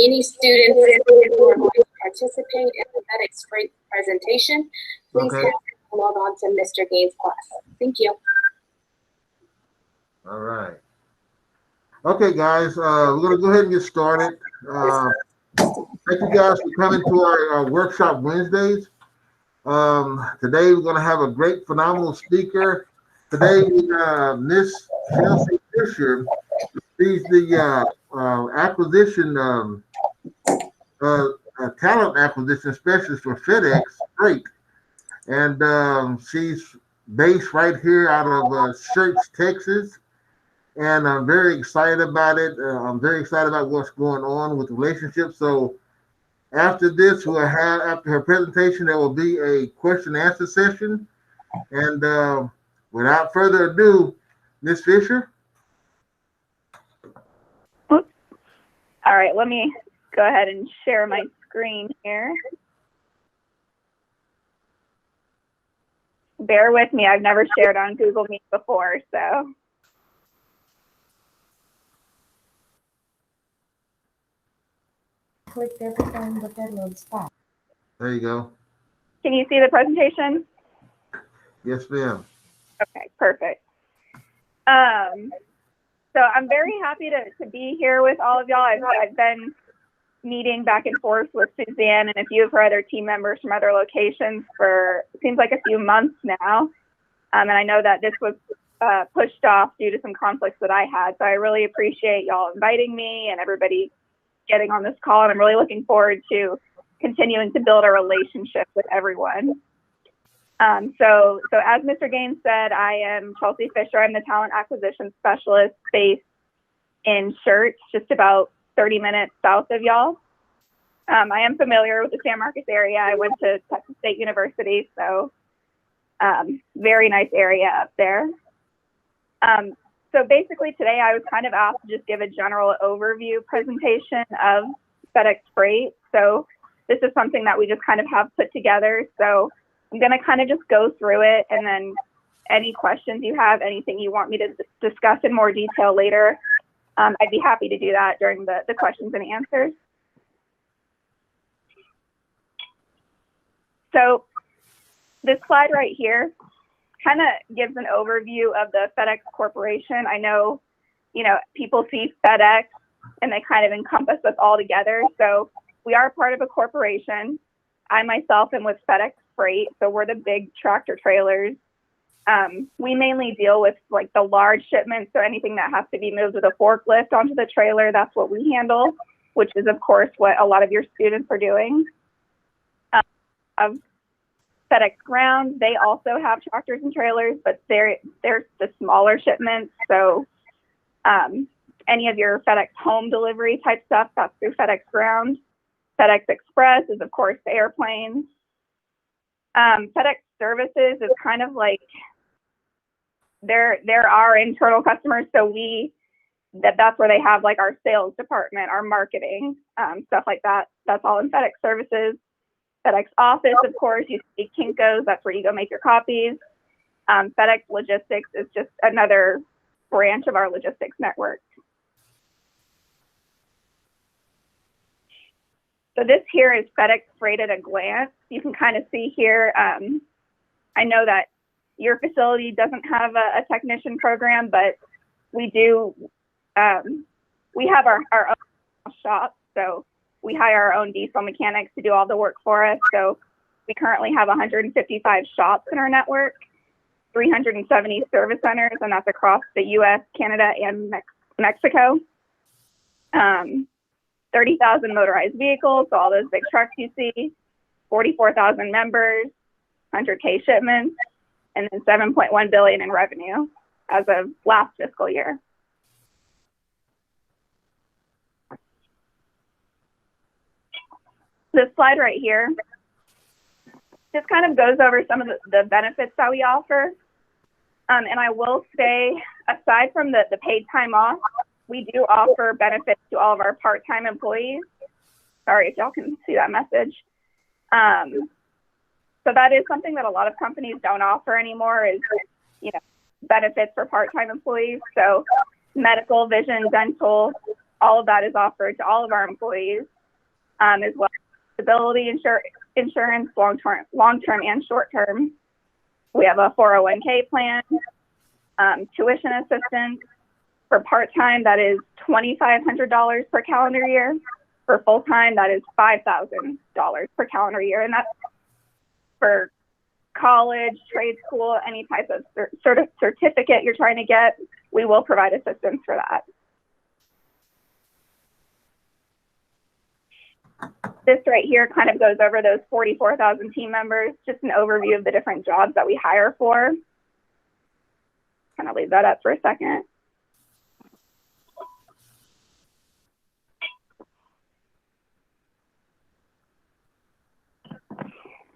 any students who are going to participate in the FedEx Freight presentation, please log on to Mr. Gaines' class. Thank you. All right. Okay, guys, we're going to go ahead and get started. Thank you guys for coming to our workshop Wednesdays. Today we're going to have a great, phenomenal speaker. Today we have Miss Chelsea Fisher. She's the talent acquisition specialist for FedEx Freight, and she's based right here out of Church, Texas. And I'm very excited about it. I'm very excited about what's going on with relationships. So after this, after her presentation, there will be a question and answer session. And without further ado, Ms. Fisher. All right, let me go ahead and share my screen here. Bear with me, I've never shared on Google Meet before, so. Click every time the federal spot. There you go. Can you see the presentation? Yes, ma'am. Okay, perfect. So I'm very happy to be here with all of y'all. I've been meeting back and forth with Suzanne and a few of her other team members from other locations for, it seems like, a few months now. And I know that this was pushed off due to some conflicts that I had. So I really appreciate y'all inviting me and everybody getting on this call. And I'm really looking forward to continuing to build a relationship with everyone. So as Mr. Gaines said, I am Chelsea Fisher. I'm the talent acquisition specialist based in Church, just about 30 minutes south of y'all. I am familiar with the San Marcos area. I went to Texas State University, so very nice area up there. So basically today I was kind of asked to just give a general overview presentation of FedEx Freight. So this is something that we just kind of have put together. So I'm going to kind of just go through it, and then any questions you have, anything you want me to discuss in more detail later, I'd be happy to do that during the questions and answers. So this slide right here kind of gives an overview of the FedEx Corporation. I know, people see FedEx and they kind of encompass us all together. So we are part of a corporation. I myself am with FedEx Freight, so we're the big tractor trailers. We mainly deal with like the large shipments, so anything that has to be moved with a forklift onto the trailer, that's what we handle, which is of course what a lot of your students are doing. Of FedEx Ground, they also have tractors and trailers, but they're the smaller shipments. So any of your FedEx home delivery type stuff, that's through FedEx Ground. FedEx Express is of course the airplanes. FedEx Services is kind of like they're our internal customers, so that's where they have like our sales department, our marketing, stuff like that. That's all in FedEx Services. FedEx Office, of course, you see Kinko's, that's where you go make your copies. FedEx Logistics is just another branch of our logistics network. So this here is FedEx Freight at a glance. You can kind of see here, I know that your facility doesn't have a technician program, but we do, we have our own shop. So we hire our own diesel mechanics to do all the work for us. So we currently have 155 shops in our network, 370 service centers, and that's across the US, Canada, and Mexico. 30,000 motorized vehicles, so all those big trucks you see, 44,000 members, 100K shipments, and then 7.1 billion in revenue as of last fiscal year. This slide right here just kind of goes over some of the benefits that we offer. And I will say, aside from the paid time off, we do offer benefits to all of our part-time employees. Sorry if y'all can see that message. So that is something that a lot of companies don't offer anymore is, benefits for part-time employees. So medical, vision, dental, all of that is offered to all of our employees. as well as disability insurance, long-term and short-term. We have a 401k plan, tuition assistance. For part-time, that is $2,500 per calendar year. For full-time, that is $5,000 per calendar year. And that's for college, trade school, any type of certificate you're trying to get, we will provide assistance for that. This right here kind of goes over those 44,000 team members, just an overview of the different jobs that we hire for. Kind of leave that up for a second.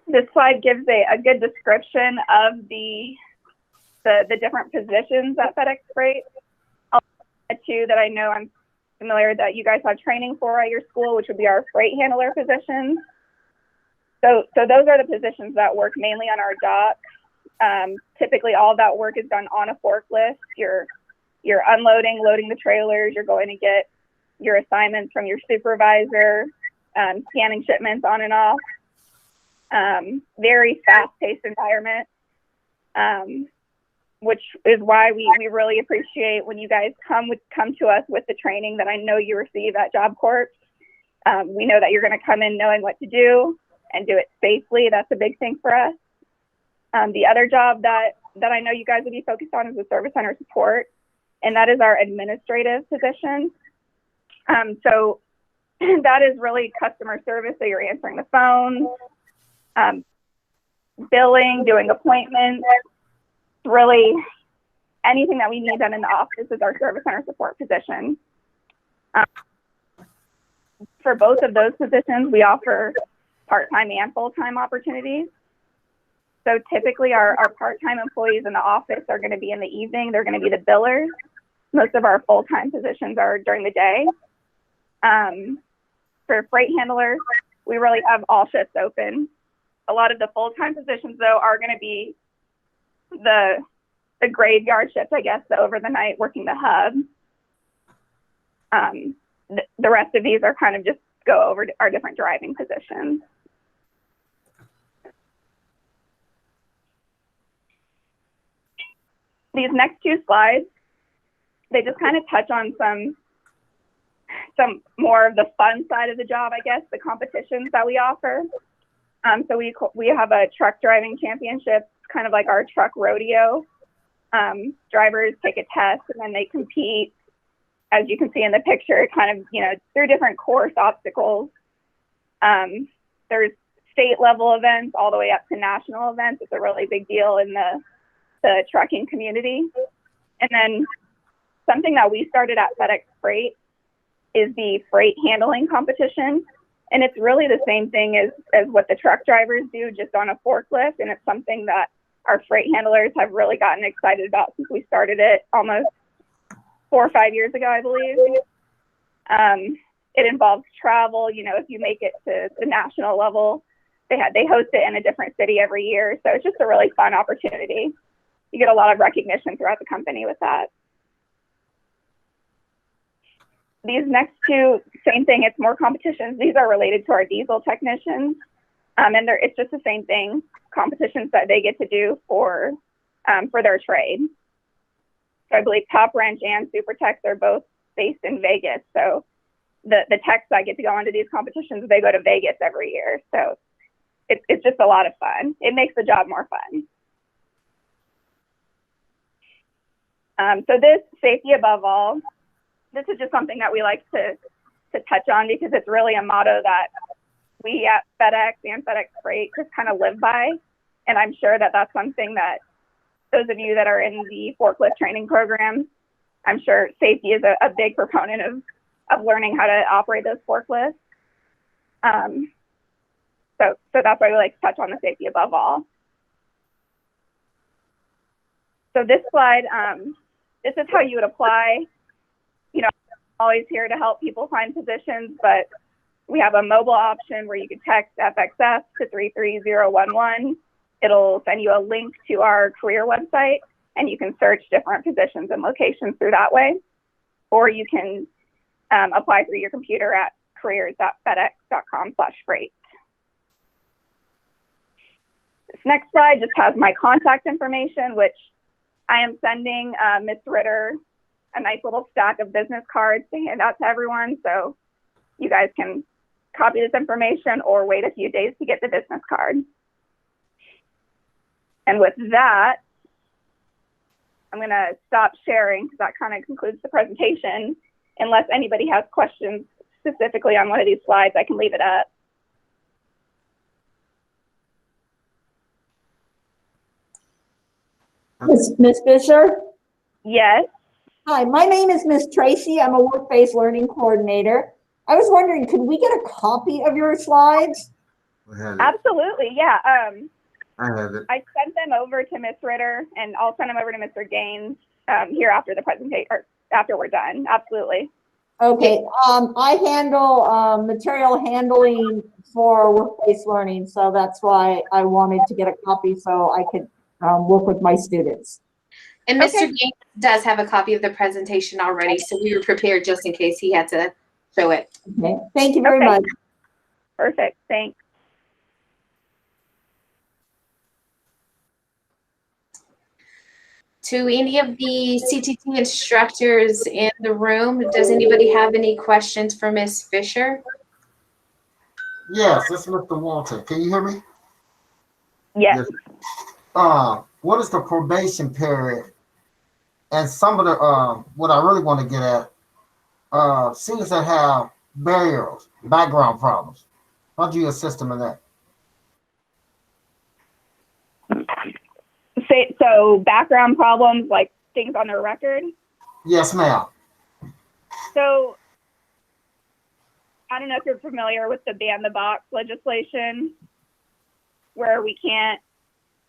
This slide gives a good description of the different positions at FedEx Freight. I'll add two that I know I'm familiar that you guys have training for at your school, which would be our freight handler positions. So those are the positions that work mainly on our dock. Typically, all of that work is done on a forklift. You're unloading, loading the trailers. You're going to get your assignments from your supervisor, scanning shipments on and off. Very fast-paced environment, which is why we really appreciate when you guys come to us with the training that I know you receive at Job Corps. We know that you're going to come in knowing what to do and do it safely. That's a big thing for us. The other job that I know you guys will be focused on is the service center support, and that is our administrative position. So that is really customer service. So you're answering the phone, billing, doing appointments, really anything that we need done in the office is our service center support position. For both of those positions, we offer part-time and full-time opportunities. So typically our part-time employees in the office are going to be in the evening. They're going to be the billers. Most of our full-time positions are during the day. For freight handlers, we really have all shifts open. A lot of the full-time positions, though, are going to be the graveyard shift, I guess, the over the night working the hub. The rest of these are kind of just go over our different driving positions. These next two slides, they just kind of touch on some more of the fun side of the job, I guess, the competitions that we offer. So we have a truck driving championship, kind of like our truck rodeo. Drivers take a test and then they compete, as you can see in the picture, kind of, through different course obstacles. There's state level events all the way up to national events. It's a really big deal in the trucking community. And then something that we started at FedEx Freight is the freight handling competition. And it's really the same thing as what the truck drivers do, just on a forklift. And it's something that our freight handlers have really gotten excited about since we started it almost 4 or 5 years ago, I believe. It involves travel. If you make it to the national level, they host it in a different city every year. So it's just a really fun opportunity. You get a lot of recognition throughout the company with that. These next two, same thing, it's more competitions. These are related to our diesel technicians. And it's just the same thing, competitions that they get to do for their trade. So I believe Top Wrench and Super Techs are both based in Vegas. So the techs that get to go into these competitions, they go to Vegas every year. So it's just a lot of fun. It makes the job more fun. So this, safety above all, this is just something that we like to touch on because it's really a motto that we at FedEx and FedEx Freight just kind of live by. And I'm sure that that's something that those of you that are in the forklift training program, I'm sure safety is a big proponent of learning how to operate those forklifts. So that's why we like to touch on the safety above all. So this slide, this is how you would apply. I'm always here to help people find positions, but we have a mobile option where you can text FXF to 33011. It'll send you a link to our career website, and you can search different positions and locations through that way. Or you can apply through your computer at careers.fedex.com/freight. This next slide just has my contact information, which I am sending Ms. Ritter a nice little stack of business cards to hand out to everyone. So you guys can copy this information or wait a few days to get the business card. And with that, I'm going to stop sharing because that kind of concludes the presentation. Unless anybody has questions specifically on one of these slides, I can leave it up. Ms. Fisher? Yes. Hi, my name is Miss Tracy. I'm a work-based learning coordinator. I was wondering, could we get a copy of your slides? Absolutely, yeah. I have it. I sent them over to Miss Ritter, and I'll send them over to Mr. Gaines here after the presentation, or after we're done. Absolutely. Okay. I handle material handling for work-based learning, so that's why I wanted to get a copy so I could work with my students. And Mr. Okay. Gaines does have a copy of the presentation already, so we were prepared just in case he had to show it. Okay. Thank you very Okay. much. Perfect. Thanks. To any of the CTT instructors in the room, does anybody have any questions for Ms. Fisher? Yes, it's Mr. Walter. Can you hear me? Yes. What is the probation period? And some of the what I really want to get at, students that have barriers, background problems. How do you assist them in that? So background problems, like things on their record. Yes, ma'am. So I don't know if you're familiar with the ban the box legislation, where we can't,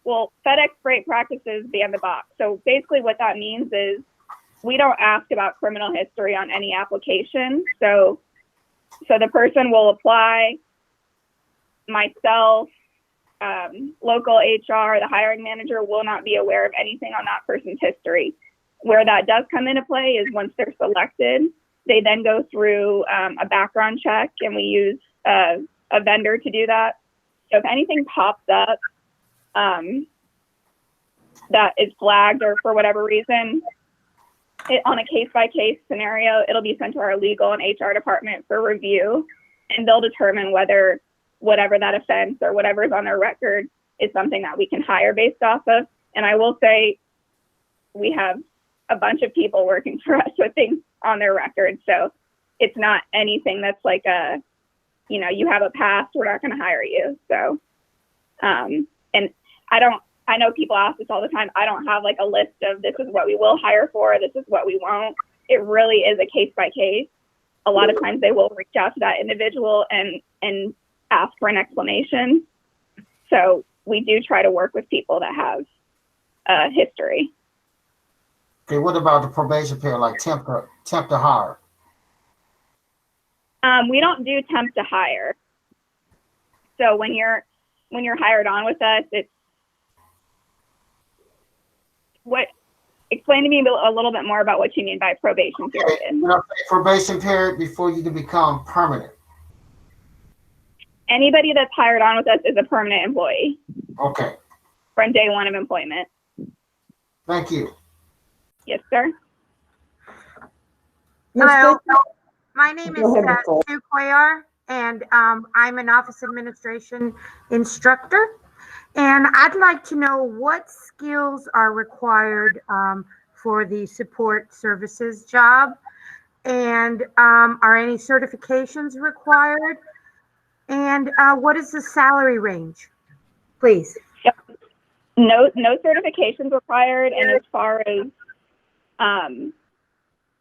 well, FedEx Freight practices ban the box. So basically what that means is we don't ask about criminal history on any application. So the person will apply, myself, local HR, the hiring manager will not be aware of anything on that person's history. Where that does come into play is once they're selected, they then go through a background check, and we use a vendor to do that. So if anything pops up that is flagged or for whatever reason, on a case-by-case scenario, it'll be sent to our legal and HR department for review, and they'll determine whether whatever that offense or whatever is on their record is something that we can hire based off of. And I will say we have a bunch of people working for us with things on their record. So it's not anything that's like you have a past, we're not going to hire you. So, and I know people ask this all the time. I don't have like a list of this is what we will hire for, this is what we won't. It really is a case by case. A lot of times they will reach out to that individual and ask for an explanation. So we do try to work with people that have history. Okay, what about the probation period, like temp to hire? We don't do temp to hire. So when you're hired on with us, explain to me a little bit more about what you mean by probation period. Probation period before you can become permanent. Anybody that's hired on with us is a permanent employee. Okay. From day one of employment. Thank you. Yes, sir. Hello, my name is Go ahead, Nicole. Sue Cuellar, and I'm an office administration instructor. And I'd like to know what skills are required for the support services job, and are any certifications required? And what is the salary range, please? Yep. No certifications required. And as far as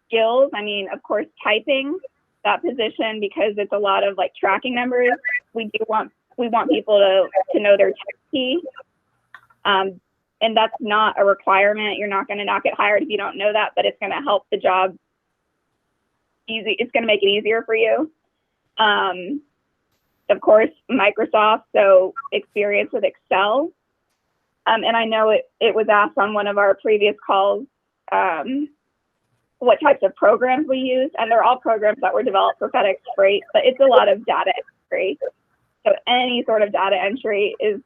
skills, I mean, of course, typing, that position, because it's a lot of like tracking numbers, we want people to know their tech key. And that's not a requirement. You're not going to not get hired if you don't know that, but it's going to help the job easy. It's going to make it easier for you. Of course, Microsoft, so experience with Excel. And I know it was asked on one of our previous calls, what types of programs we use, and they're all programs that were developed for FedEx Freight, but it's a lot of data entry. So any sort of data entry is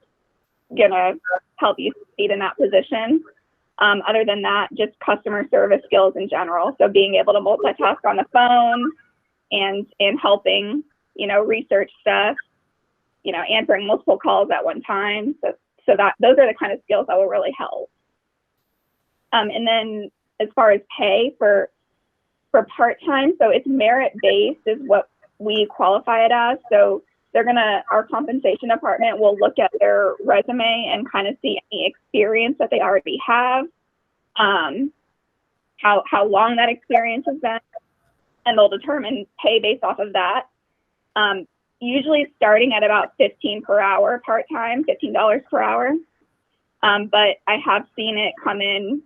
gonna help you succeed in that position. Other than that, just customer service skills in general. So being able to multitask on the phone and helping, research stuff, answering multiple calls at one time. So that those are the kind of skills that will really help. And then as far as pay for part-time, so it's merit-based is what we qualify it as. So our compensation department will look at their resume and kind of see any experience that they already have, how long that experience has been, and they'll determine pay based off of that. Usually starting at about $15 per hour part-time, $15 per hour. But I have seen it come in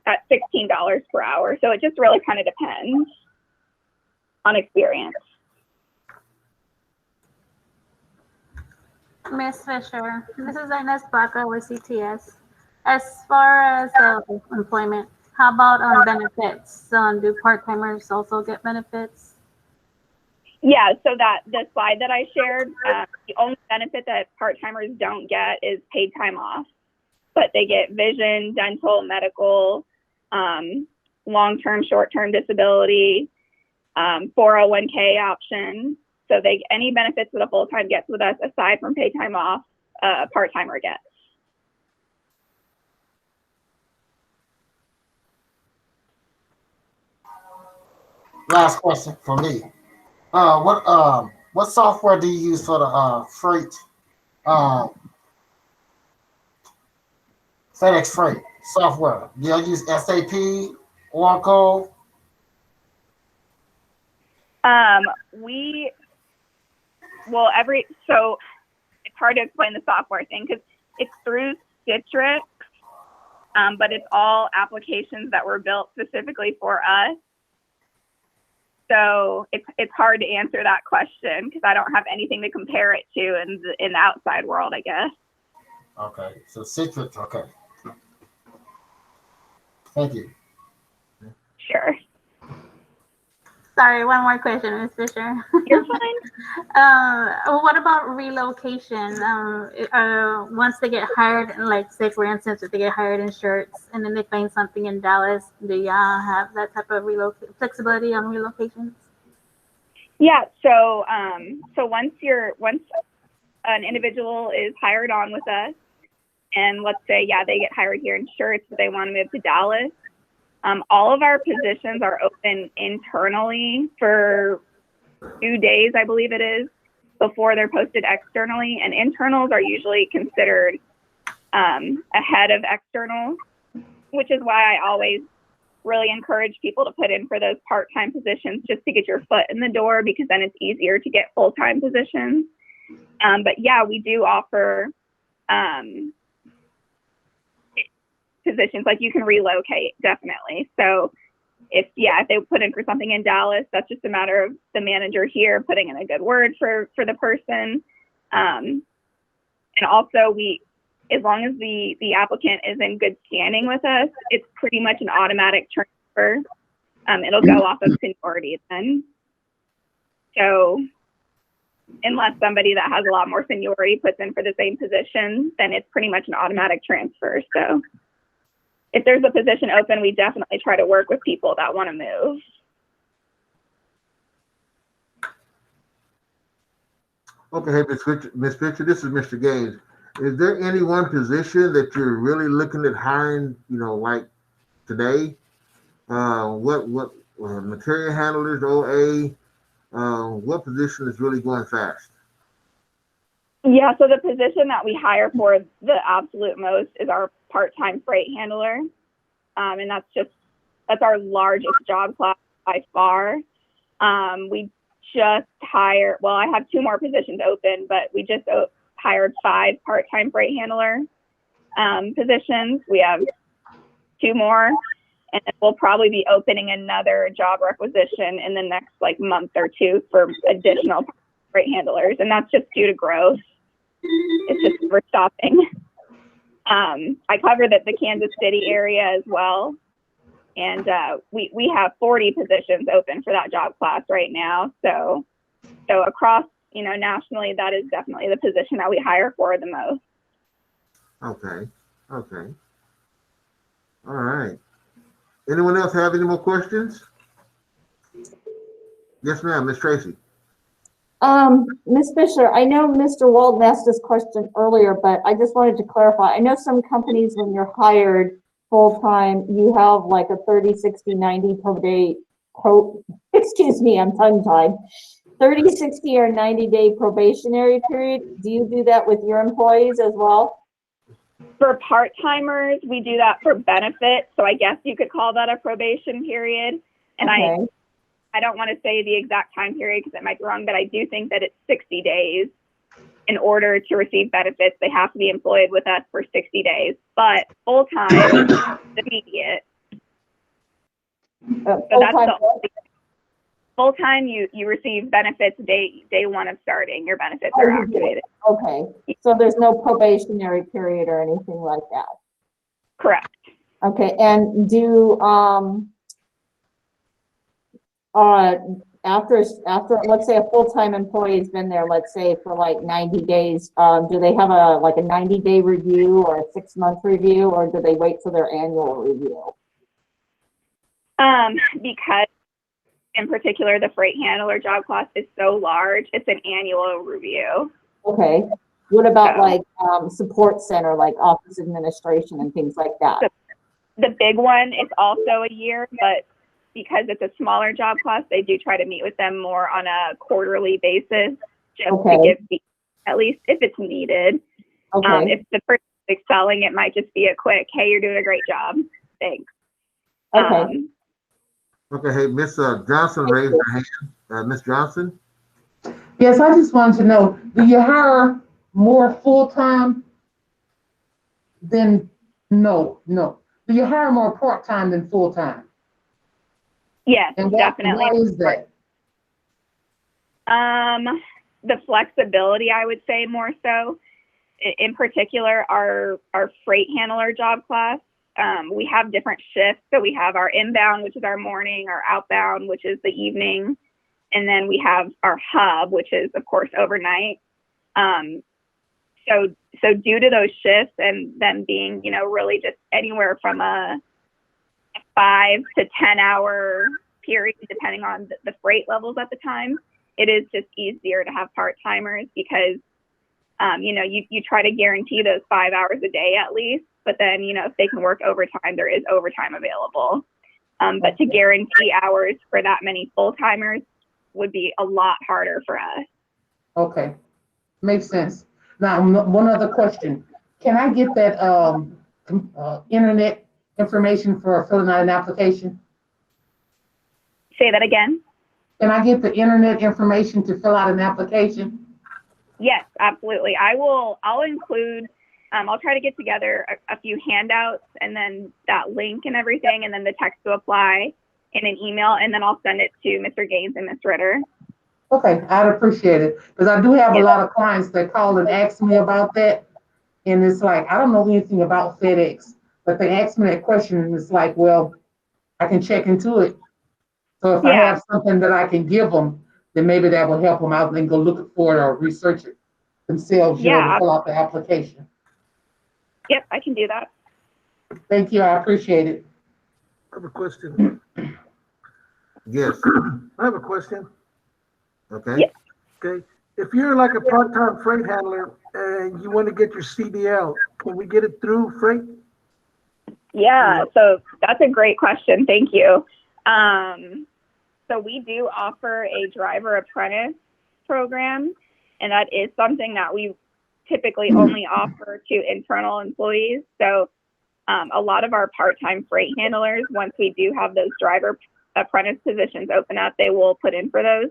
at $16 per hour. So it just really kind of depends on experience. Ms. Fisher, this is Ines Baca with CTS. As far as employment, how about benefits? Do part-timers also get benefits? Yeah, so the slide that I shared, the only benefit that part-timers don't get is paid time off, but they get vision, dental, medical, long-term, short-term disability, 401k option. So any benefits that a full-time gets with us, aside from paid time off, a part-timer gets. Last question for me. What software do you use for the freight? FedEx Freight software. Do you use SAP, Oracle? So it's hard to explain the software thing because it's through Citrix, but it's all applications that were built specifically for us. So it's hard to answer that question because I don't have anything to compare it to in the outside world, I guess. Okay, so Citrix. Okay. Thank you. Sure. Sorry, one more question, Ms. Fisher. You're fine. What about relocation? Once they get hired, like say for instance, if they get hired in Shirts and then they find something in Dallas, do y'all have that type of flexibility on relocations? Yeah. So once an individual is hired on with us, and let's say they get hired here in Shirts, but they want to move to Dallas. All of our positions are open internally for 2 days, I believe it is, before they're posted externally. And internals are usually considered ahead of externals, which is why I always really encourage people to put in for those part-time positions just to get your foot in the door, because then it's easier to get full-time positions. But yeah, we do offer positions, like you can relocate, definitely. So if they put in for something in Dallas, that's just a matter of the manager here putting in a good word for the person. And also as long as the applicant is in good standing with us, it's pretty much an automatic transfer. It'll go off of seniority then. So unless somebody that has a lot more seniority puts in for the same position, then it's pretty much an automatic transfer. So if there's a position open, we definitely try to work with people that want to move. Okay, hey, Ms. Fisher, this is Mr. Gaines. Is there any one position that you're really looking at hiring, like today? What material handlers, OA, what position is really going fast? Yeah, so the position that we hire for the absolute most is our part-time freight handler. And that's our largest job class by far. We just hired, I have 2 more positions open, but we just hired 5 part-time freight handler positions. We have 2 more, and we'll probably be opening another job requisition in the next month or 2 for additional freight handlers. And that's just due to growth. It's just we're stopping. I covered the Kansas City area as well. And we have 40 positions open for that job class right now. So across, nationally, that is definitely the position that we hire for the most. Okay. All right. Anyone else have any more questions? Yes, ma'am, Miss Tracy. Ms. Fisher, I know Mr. Walden asked this question earlier, but I just wanted to clarify. I know some companies, when you're hired full-time, you have like a 30, 60, 90 per day, excuse me, I'm tongue-tied. 30, 60, or 90-day probationary period. Do you do that with your employees as well? For part-timers, we do that for benefits. So I guess you could call that a probation period. And Okay. I don't want to say the exact time period because it might be wrong, but I do think that it's 60 days. In order to receive benefits, they have to be employed with us for 60 days. But full-time, immediate. So that's full-time, you receive benefits day one of starting. Your benefits are activated. Okay. So there's no probationary period or anything like that? Correct. Okay. And do, after let's say a full-time employee has been there, let's say for like 90 days, do they have a 90-day review or a 6-month review, or do they wait for their annual review? Because in particular, the freight handler job class is so large, it's an annual review. Okay. What about support center, like office administration and things like that? The big one is also a year, but because it's a smaller job class, they do try to meet with them more on a quarterly basis, just to give at least if it's needed. Okay. If the person is excelling, it might just be a quick, hey, you're doing a great job. Thanks. Okay. Okay, hey, Miss Johnson raised her hand. Miss Johnson? Yes, I just wanted to know, do you hire more full-time than, no. Do you hire more part-time than full-time? Yes, And definitely. Why is that? The flexibility, I would say more so. In particular, our freight handler job class, we have different shifts. So we have our inbound, which is our morning, our outbound, which is the evening. And then we have our hub, which is, of course, overnight. So due to those shifts and them being, really just anywhere from a 5 to 10 hour period, depending on the freight levels at the time, it is just easier to have part-timers because, you try to guarantee those 5 hours a day at least, but then, if they can work overtime, there is overtime available. But to guarantee hours for that many full-timers would be a lot harder for us. Okay, makes sense. Now, one other question. Can I get that internet information for filling out an application? Say that again. Can I get the internet information to fill out an application? Yes, absolutely. I'll include, I'll try to get together a few handouts and then that link and everything, and then the text to apply in an email, and then I'll send it to Mr. Gaines and Ms. Ritter. Okay, I'd appreciate it, because I do have a lot of clients that call and ask me about that, and it's like, I don't know anything about FedEx, but they ask me that question, and it's like, well, I can check into it. So if I have something that I can give them, then maybe that will help them out and then go look for it or research it themselves, to fill out the application. Yep, I can do that. Thank you, I appreciate it. I have a question. Yes. I have a question. Okay. Yes. Okay. If you're like a part-time freight handler and you want to get your CDL, can we get it through freight? Yeah, so that's a great question. Thank you. So we do offer a driver apprentice program, and that is something that we typically only offer to internal employees. So a lot of our part-time freight handlers, once we do have those driver apprentice positions open up, they will put in for those.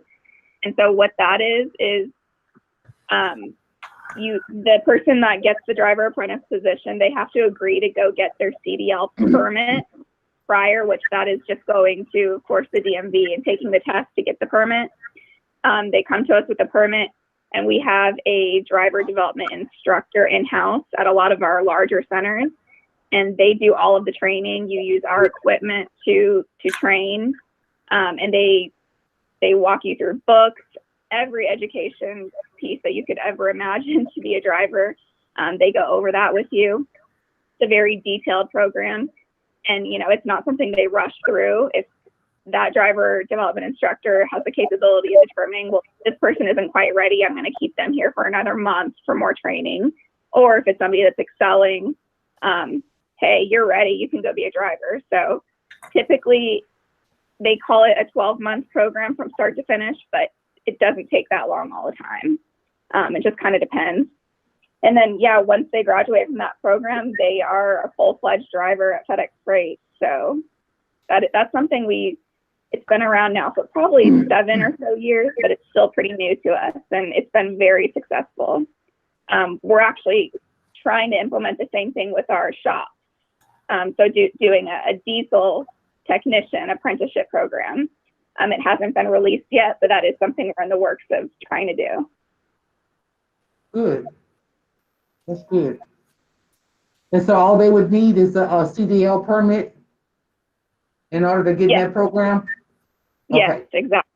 And so what that is the person that gets the driver apprentice position, they have to agree to go get their CDL permit prior, which that is just going to, of course, the DMV and taking the test to get the permit. They come to us with the permit, and we have a driver development instructor in-house at a lot of our larger centers. and they do all of the training. You use our equipment to train, and they walk you through books, every education piece that you could ever imagine to be a driver. They go over that with you. It's a very detailed program, and it's not something they rush through. If that driver development instructor has the capability of determining, well, this person isn't quite ready, I'm going to keep them here for another month for more training. Or if it's somebody that's excelling, hey, you're ready, you can go be a driver. So typically they call it a 12-month program from start to finish, but it doesn't take that long all the time. It just kind of depends. And then, yeah, once they graduate from that program, they are a full-fledged driver at FedEx Freight. So that's something it's been around now for probably 7 or so years, but it's still pretty new to us, and it's been very successful. We're actually trying to implement the same thing with our shop. So doing a diesel technician apprenticeship program. It hasn't been released yet, but that is something we're in the works of trying to do. Good. That's good. And so all they would need is a CDL permit in order to get in that program? Yes, Okay. exactly.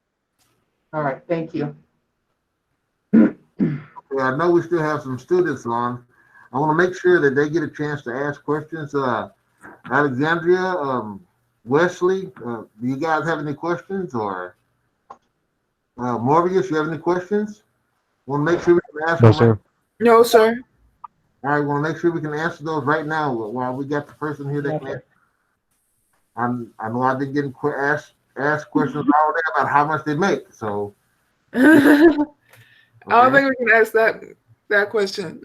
All right, thank you. Well, I know we still have some students on. I want to make sure that they get a chance to ask questions. Alexandria, Wesley, do you guys have any questions? Or Morbius, you have any questions? Want to make sure we can ask No, them. sir. No, sir. All right, want to make sure we can answer those right now while we got the person here that can answer. I know I've been getting asked questions all day about how much they make. So I don't think we can ask that question.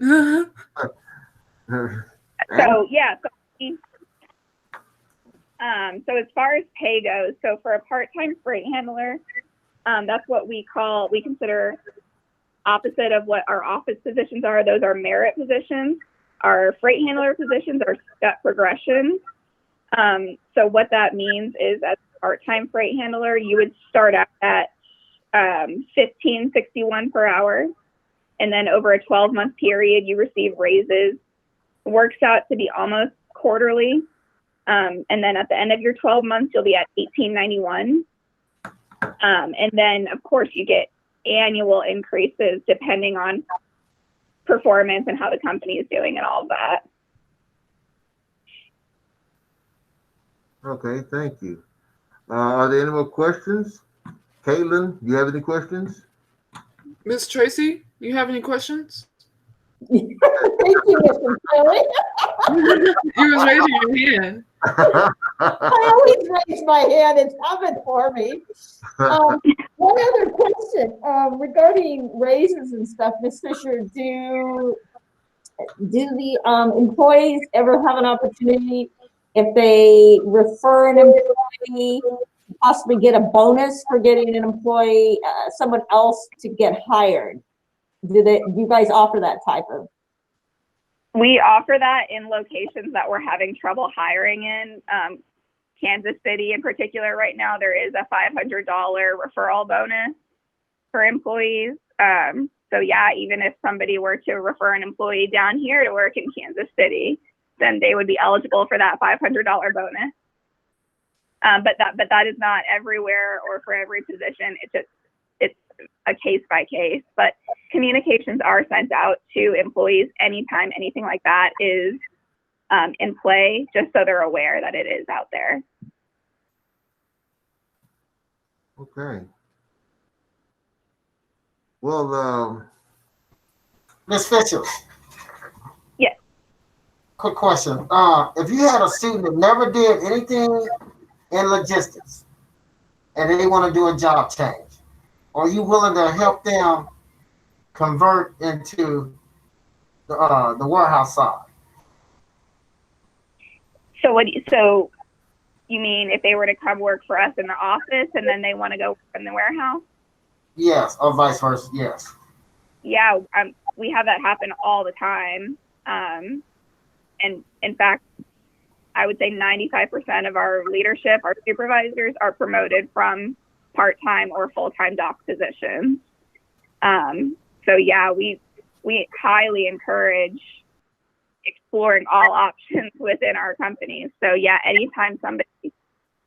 So yeah, so as far as pay goes, so for a part-time freight handler, that's what we consider opposite of what our office positions are. Those are merit positions. Our freight handler positions are step progression. So what that means is, as a part-time freight handler, you would start out at $15.61 per hour, and then over a 12-month period, you receive raises. It works out to be almost quarterly, and then at the end of your 12 months, you'll be at $18.91, and then of course you get annual increases depending on performance and how the company is doing and all of that. Okay, thank you. Are there any more questions? Caitlin, do you have any questions? Miss Tracy, you have any questions? Thank you, Mr. Kelly. You was raising your hand. I always raise my hand. It's coming for me. One other question regarding raises and stuff, Ms. Fisher. Do the employees ever have an opportunity, if they refer an employee, possibly get a bonus for getting an employee, someone else to get hired? Do you guys offer that type of? We offer that in locations that we're having trouble hiring in. Kansas City in particular right now, there is a $500 referral bonus for employees. So yeah, even if somebody were to refer an employee down here to work in Kansas City, then they would be eligible for that $500 bonus. But that is not everywhere or for every position. It's a case by case, but communications are sent out to employees anytime anything like that is in play, just so they're aware that it is out there. Okay. Well, Ms. Fisher. Yes. Quick question. If you had a student that never did anything in logistics and they want to do a job change, are you willing to help them convert into the warehouse side? So you mean if they were to come work for us in the office and then they want to go work in the warehouse? Yes, or vice versa. Yes. Yeah, we have that happen all the time. And in fact, I would say 95% of our leadership, our supervisors, are promoted from part-time or full-time dock positions. So yeah, we highly encourage exploring all options within our company. So yeah, anytime somebody,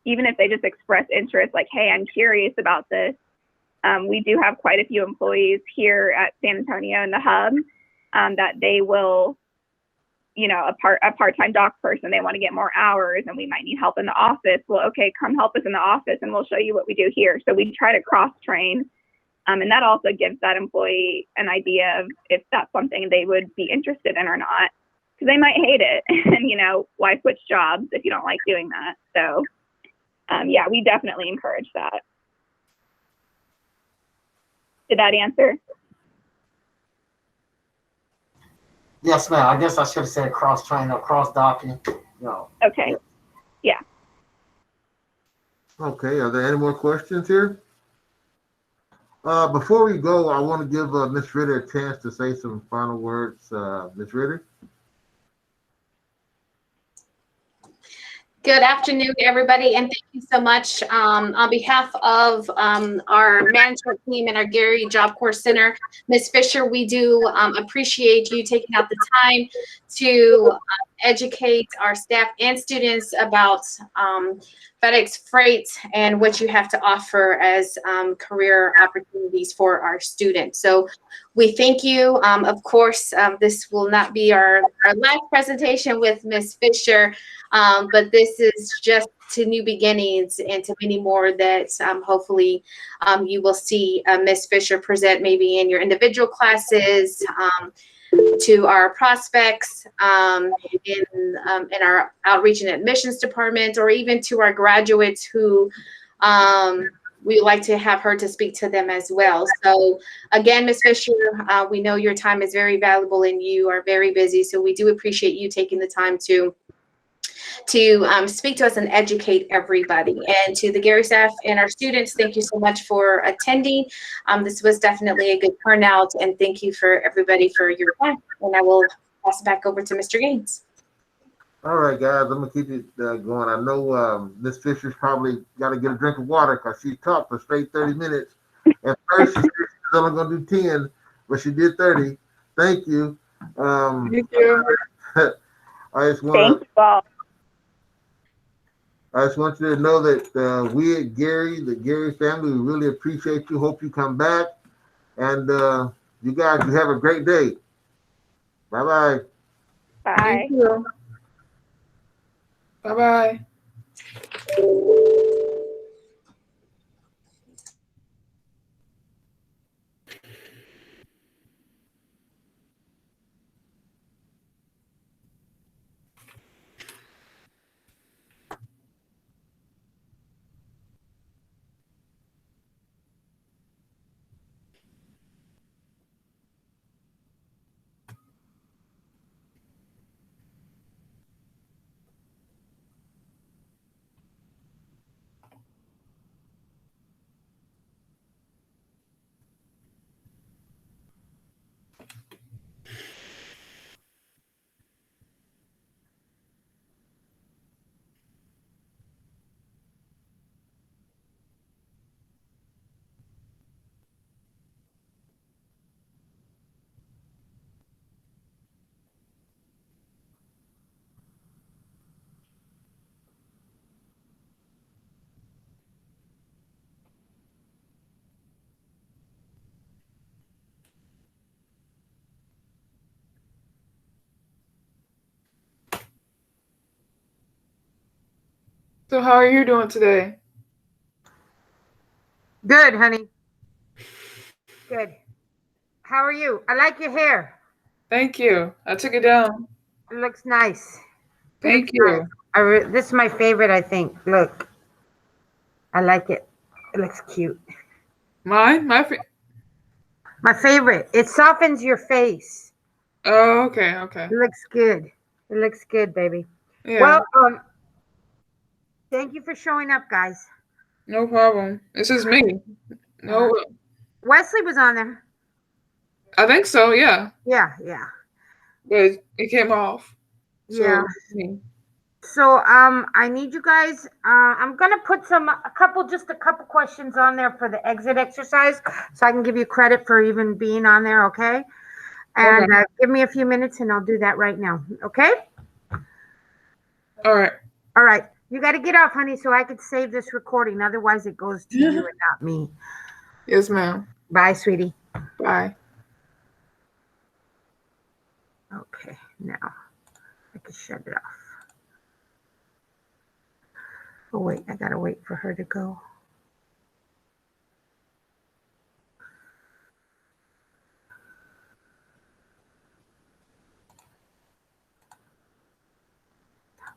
even if they just express interest, like, hey, I'm curious about this. We do have quite a few employees here at San Antonio in the hub that they will, you know, a part-time doc person, they want to get more hours and we might need help in the office. Well, okay, come help us in the office and we'll show you what we do here. So we try to cross-train. And that also gives that employee an idea of if that's something they would be interested in or not, because they might hate it. And, you know, why switch jobs if you don't like doing that? So, yeah, we definitely encourage that. Did that answer? Yes, ma'am. I guess I should have said cross-train or cross-docking. No. Okay. Yeah. Okay, are there any more questions here? Before we go, I want to give Ms. Ritter a chance to say some final words. Ms. Ritter? Good afternoon, everybody, and thank you so much. On behalf of our management team and our Gary Job Corps Center, Ms. Fisher, we do appreciate you taking out the time to educate our staff and students about FedEx Freight and what you have to offer as career opportunities for our students. So we thank you. Of course, this will not be our live presentation with Ms. Fisher, but this is just to new beginnings and to many more that hopefully you will see Ms. Fisher present maybe in your individual classes, to our prospects in our outreach and admissions department, or even to our graduates who we would like to have her to speak to them as well. So again, Ms. Fisher, we know your time is very valuable and you are very busy. So we do appreciate you taking the time to speak to us and educate everybody. And to the Gary staff and our students, thank you so much for attending. This was definitely a good turnout, and thank you for everybody for your time. And I will pass it back over to Mr. Gaines. All right, guys, I'm gonna keep it going. I know Ms. Fisher's probably got to get a drink of water because she talked for straight 30 minutes. At first, she said she's only gonna do 10, but she did 30. Thank you. Thank you. I just want Thank you all. I just want you to know that we at Gary, the Gary family, we really appreciate you. Hope you come back. And you guys, you have a great day. Bye-bye. Bye. Thank you. Bye-bye. So how are you doing today? Good, honey. Good. How are you? I like your hair. Thank you. I took it down. It looks nice. Thank you. This is my favorite, I think. Look. I like it. It looks cute. Mine? My favorite. It softens your face. Oh, okay, okay. It looks good. It looks good, baby. Yeah. Well, thank you for showing up, guys. No problem. It's just me. No. Wesley was on there. I think so, yeah. Yeah. But it came off. So, yeah. So I need you guys. I'm gonna put a couple questions on there for the exit exercise, so I can give you credit for even being on there. Okay. And give me a few minutes and I'll do that right now. Okay? All right. All right. You got to get off, honey, so I could save this recording. Otherwise, it goes to you and not me. Yes, ma'am. Bye, sweetie. Bye. Okay, now I can shut it off. Oh, wait, I got to wait for her to go.